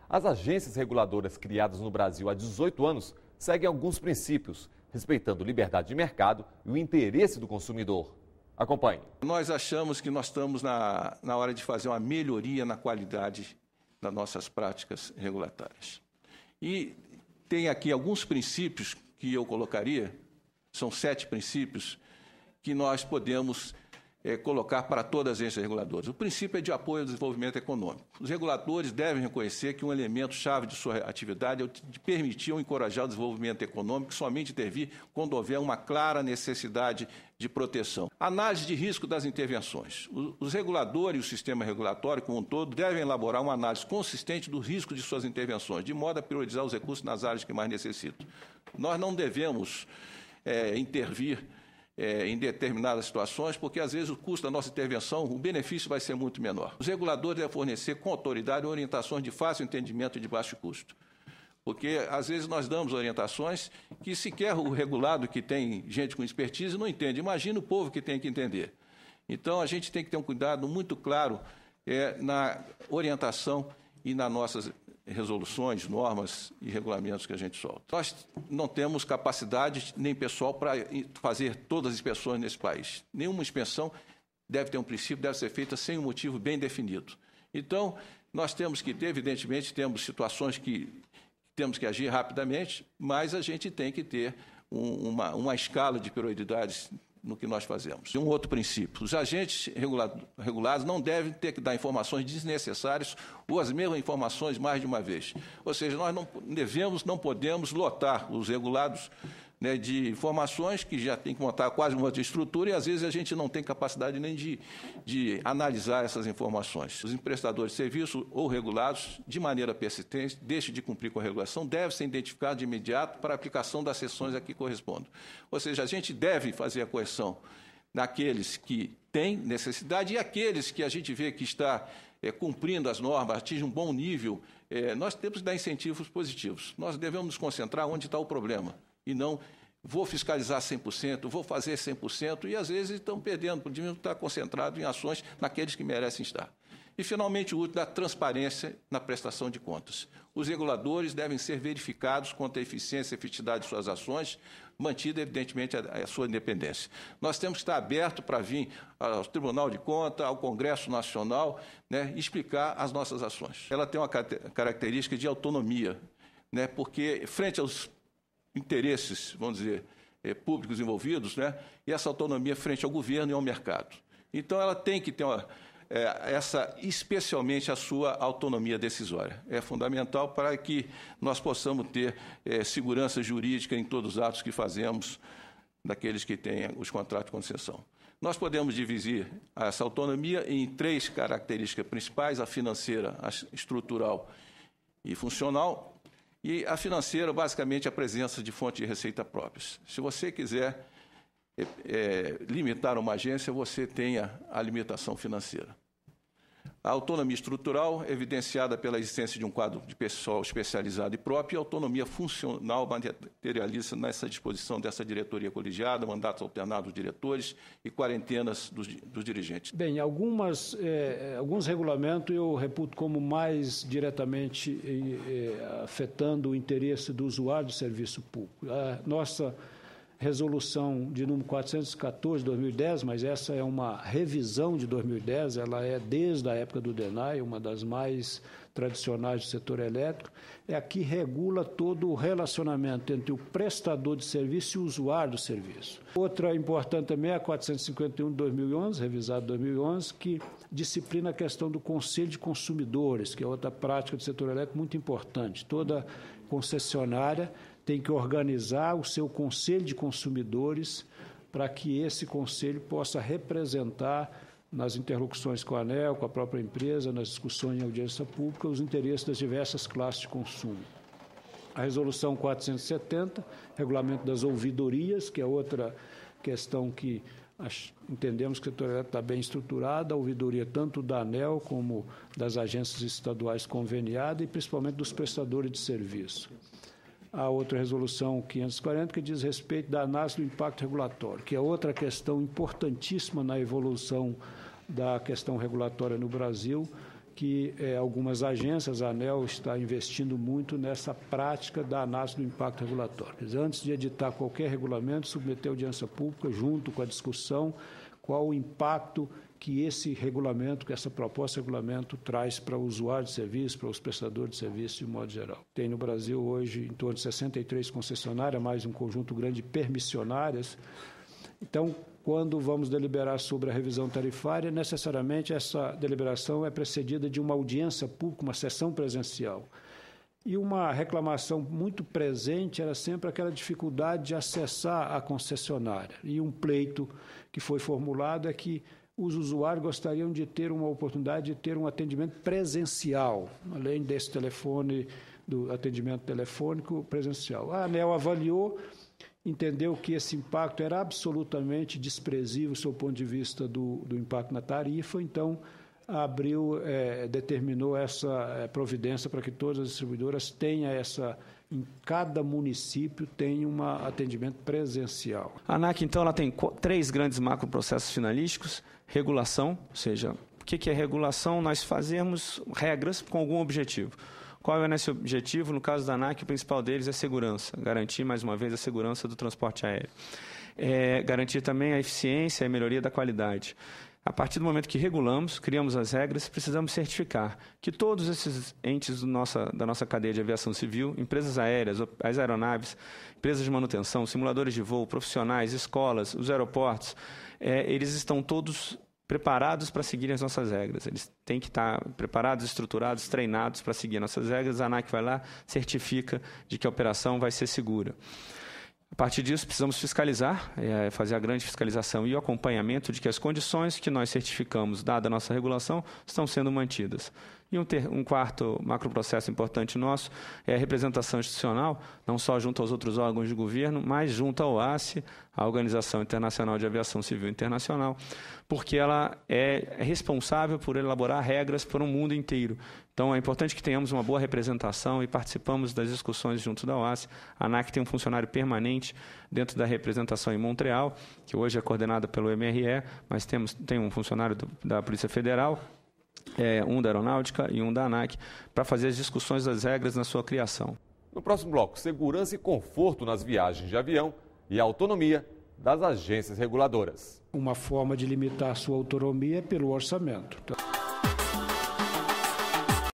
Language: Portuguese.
As agências reguladoras criadas no Brasil há 18 anos seguem alguns princípios, respeitando liberdade de mercado e o interesse do consumidor. Acompanhe. Nós achamos que nós estamos na hora de fazer uma melhoria na qualidade das nossas práticas regulatórias. E tem aqui alguns princípios que eu colocaria, são 7 princípios, que nós podemos colocar para todas as agências reguladoras. O princípio é de apoio ao desenvolvimento econômico. Os reguladores devem reconhecer que um elemento-chave de sua atividade é o de permitir ou encorajar o desenvolvimento econômico, somente intervir quando houver uma clara necessidade de proteção. Análise de risco das intervenções. Os reguladores e o sistema regulatório, como um todo, devem elaborar uma análise consistente do risco de suas intervenções, de modo a priorizar os recursos nas áreas que mais necessitam. Nós não devemos intervir em determinadas situações, porque, às vezes, o custo da nossa intervenção, o benefício vai ser muito menor. Os reguladores devem fornecer com autoridade orientações de fácil entendimento e de baixo custo. Porque, às vezes, nós damos orientações que sequer o regulado, que tem gente com expertise, não entende. Imagina o povo que tem que entender. Então, a gente tem que ter um cuidado muito claro na orientação e nas nossas resoluções, normas e regulamentos que a gente solta. Nós não temos capacidade nem pessoal para fazer todas as inspeções nesse país. Nenhuma inspeção deve ter um princípio, deve ser feita sem um motivo bem definido. Então, nós temos que ter, evidentemente, temos situações que temos que agir rapidamente, mas a gente tem que ter uma escala de prioridades no que nós fazemos. E um outro princípio, os agentes regulados não devem ter que dar informações desnecessárias ou as mesmas informações mais de uma vez. Ou seja, nós não podemos lotar os regulados de informações que já tem que montar quase uma outra estrutura e, às vezes, a gente não tem capacidade nem de analisar essas informações. Os emprestadores de serviço ou regulados, de maneira persistente, deixem de cumprir com a regulação, devem ser identificados de imediato para a aplicação das sanções a que correspondem. Ou seja, a gente deve fazer a correção naqueles que têm necessidade e aqueles que a gente vê que está cumprindo as normas, atinge um bom nível, nós temos que dar incentivos positivos. Nós devemos nos concentrar onde está o problema. E não vou fiscalizar 100%, vou fazer 100%, e, às vezes, estão perdendo, porque devemos estar concentrados em ações naqueles que merecem estar. E, finalmente, o uso da transparência na prestação de contas. Os reguladores devem ser verificados quanto à eficiência e efetividade de suas ações, mantida, evidentemente, a sua independência. Nós temos que estar abertos para vir ao Tribunal de Contas, ao Congresso Nacional, explicar as nossas ações. Ela tem uma característica de autonomia, porque, frente aos interesses, vamos dizer, públicos envolvidos, e essa autonomia frente ao governo e ao mercado. Então, ela tem que ter especialmente a sua autonomia decisória. É fundamental para que nós possamos ter segurança jurídica em todos os atos que fazemos daqueles que têm os contratos de concessão. Nós podemos dividir essa autonomia em 3 características principais: a financeira, a estrutural e funcional. E a financeira, basicamente, a presença de fontes de receita próprias. Se você quiser limitar uma agência, você tenha a limitação financeira. A autonomia estrutural, evidenciada pela existência de um quadro de pessoal especializado e próprio, e a autonomia funcional materializa nessa disposição dessa diretoria colegiada, mandatos alternados dos diretores e quarentenas dos dirigentes. Bem, alguns regulamentos eu reputo como mais diretamente afetando o interesse do usuário do serviço público. A nossa resolução de número 414 de 2010, mas essa é uma revisão de 2010, ela é desde a época do DENAI, uma das mais tradicionais do setor elétrico, é a que regula todo o relacionamento entre o prestador de serviço e o usuário do serviço. Outra importante também é a 451 de 2011, revisada em 2011, que disciplina a questão do Conselho de Consumidores, que é outra prática do setor elétrico muito importante. Toda concessionária tem que organizar o seu conselho de consumidores para que esse conselho possa representar nas interlocuções com a ANEEL, com a própria empresa, nas discussões em audiência pública, os interesses das diversas classes de consumo. A resolução 470, regulamento das ouvidorias, que é outra questão que entendemos que o setor elétrico está bem estruturado, a ouvidoria tanto da ANEEL como das agências estaduais conveniadas e principalmente dos prestadores de serviço. A outra resolução 540, que diz respeito da análise do impacto regulatório, que é outra questão importantíssima na evolução da questão regulatória no Brasil, que algumas agências, a ANEEL está investindo muito nessa prática da análise do impacto regulatório. Antes de editar qualquer regulamento, submeter a audiência pública, junto com a discussão, qual o impacto que esse regulamento, que essa proposta de regulamento traz para o usuário de serviço, para os prestadores de serviço de modo geral. Tem no Brasil hoje em torno de 63 concessionárias, mais um conjunto grande de permissionárias. Então, quando vamos deliberar sobre a revisão tarifária, necessariamente essa deliberação é precedida de uma audiência pública, uma sessão presencial. E uma reclamação muito presente era sempre aquela dificuldade de acessar a concessionária. E um pleito que foi formulado é que os usuários gostariam de ter uma oportunidade de ter um atendimento presencial, além desse telefone, do atendimento telefônico presencial. A ANEEL avaliou, entendeu que esse impacto era absolutamente desprezível do ponto de vista do impacto na tarifa, então determinou essa providência para que todas as distribuidoras tenham em cada município tem um atendimento presencial. A ANAC, então, ela tem 3 grandes macroprocessos finalísticos: regulação, ou seja, o que é regulação? Nós fazemos regras com algum objetivo. Qual é esse objetivo? No caso da ANAC, o principal deles é segurança, garantir, mais uma vez, a segurança do transporte aéreo. Garantir também a eficiência e a melhoria da qualidade. A partir do momento que regulamos, criamos as regras, precisamos certificar que todos esses entes da nossa cadeia de aviação civil, empresas aéreas, as aeronaves, empresas de manutenção, simuladores de voo, profissionais, escolas, os aeroportos, eles estão todos preparados para seguir as nossas regras. Eles têm que estar preparados, estruturados, treinados para seguir nossas regras. A ANAC vai lá, certifica de que a operação vai ser segura. A partir disso, precisamos fiscalizar, fazer a grande fiscalização e o acompanhamento de que as condições que nós certificamos, dada a nossa regulação, estão sendo mantidas. E um quarto macroprocesso importante nosso é a representação institucional, não só junto aos outros órgãos de governo, mas junto ao OACI, a Organização Internacional de Aviação Civil Internacional, porque ela é responsável por elaborar regras para o mundo inteiro. Então, é importante que tenhamos uma boa representação e participamos das discussões junto da OACI. A ANAC tem um funcionário permanente dentro da representação em Montreal, que hoje é coordenada pelo MRE, mas tem um funcionário da Polícia Federal, um da Aeronáutica e um da ANAC, para fazer as discussões das regras na sua criação. No próximo bloco, segurança e conforto nas viagens de avião e a autonomia das agências reguladoras. Uma forma de limitar a sua autonomia é pelo orçamento.